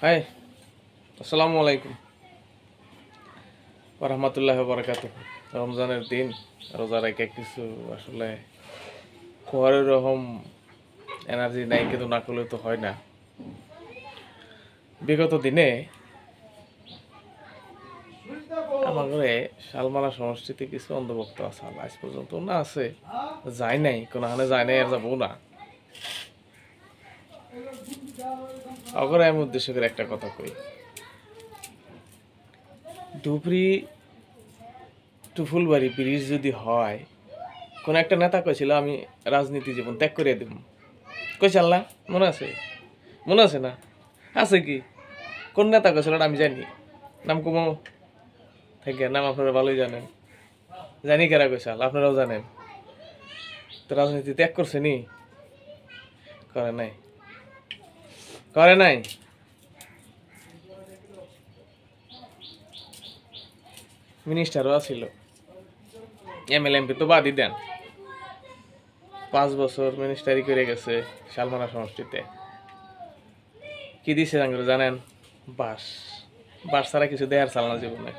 High, আসসালামু আলাইকুম ওরহমতুল্লাহ বরকাত। রমজানের দিন রোজা রেখে কিছু আসলে খোয়ার রকম এনার্জি নাই, কিন্তু না করলে তো হয় না। বিগত দিনে আমার ঘরে শালমারা সংস্কৃতি কিছু অন্তর্ভুক্ত আছে, আজ পর্যন্ত না আছে, যায় নাই, কোনোখানে যায় নাই, আর যাবো না। অগরে আমি উদ্দেশ্য করে একটা কথা কই, ধুবড়ি টু ফুলবাড়ি ব্রিজ যদি হয়, কোন একটা নেতা কইছিল আমি রাজনীতি জীবন ত্যাগ করে দেব, কইছাল না? মনে আছে? মনে আছে না? আছে কি? কোন নেতা কইছিল আমি জানি, নাম কমো থেকে, নাম আপনারা ভালোই জানেন, জানি কারা কইছাল, আপনারাও জানেন। তো রাজনীতি ত্যাগ করছে নি? করে নাই, করে নাই। মিনিস্টারও আছিল, এমএলএ এমপি তো বাদই দেন, 5 বছর মিনিস্টারি করে গেছে শালমারা সমষ্টিতে। কি দিছে জানেন? বাস। বাস ছাড়া কিছু দেয়ার চাল না জীবনে।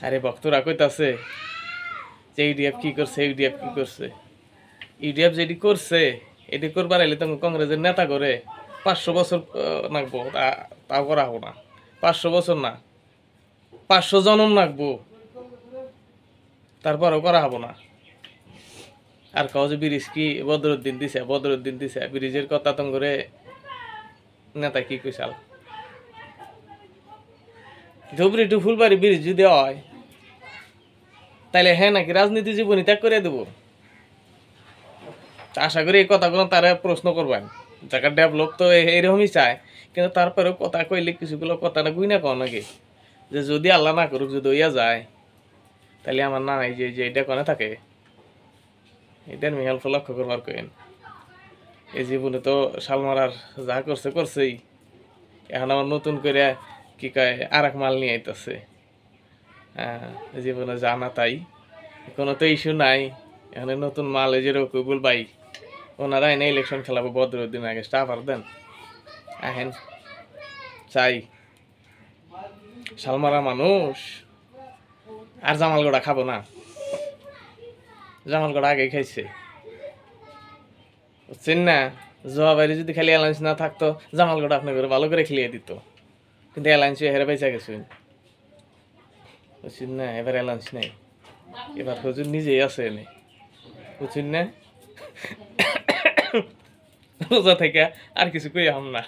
আরে ভক্তরা কইতাছে যে ইউডিএফ কি করছে, ইউডিএফ কি করছে। ইউডিএফ যেটি করছে এটি করবার এলে তো কংগ্রেসের নেতা করে 500 বছর নাকবো, তাও করা হবো না। 500 বছর না, 500 জনম নাকবো, তারপরও করা হবো না। আর কাউ যে ব্রিজ কি বদরুদ্দিন দিছে, বদরুদ্দিন দিছে ব্রিজের কথা তো করে নেতা কি কইসাল। ধুবড়ি টু ফুলবাড়ি ব্রিজ যদি হয়, তাইলে হ্যাঁ নাকি রাজনীতি জীবনী ত্যাগ করে দেবো? আশা করি এই কথাগুলো তারা প্রশ্ন করবেন। জায়গা ডেভেলপ তো এইরকমই চায়, কিন্তু তারপরেও কথা কইলে কিছুগুলো কথাটা গুই না কও নাকি, যে যদি আল্লাহ না করুক, যদি হইয়া যায়, তাহলে আমার না এই যে এটা কনে থাকে, এটার মিহাল লক্ষ্য করবার কেন। এই জীবনে তো শালমারার যা করছে করছেই, এখন আমার নতুন করে কি কয় আর এক মাল নিয়ে আইতেছে। হ্যাঁ, জীবনে জানা তাই, কোনো তো ইস্যু নাই। এখানে নতুন মাল এই যে রকিবুল ভাই, ওনারা এনে ইলেকশন খেলাবো বদরুদ্দিন আগে, স্টাফার দেন আহেন, চাই। শালমারা মানুষ আর জামালগড়া খাবো না? জামালগড়া আগে খাইছে, বুঝছেন না? জোয়াবাড়ি যদি খালি অ্যালায়েন্স না থাকতো, জামালগড়া আপনার করে ভালো করে খেলিয়ে দিত, কিন্তু অ্যালায়েন্স হেরে বেঁচে গেছেন, বুঝছেন না? এবার অ্যালায়েন্স নেই, এবার হুজুর নিজেই আছে এনে, বুঝছেন না? রোজা থেকে আর কিছু কই আম না।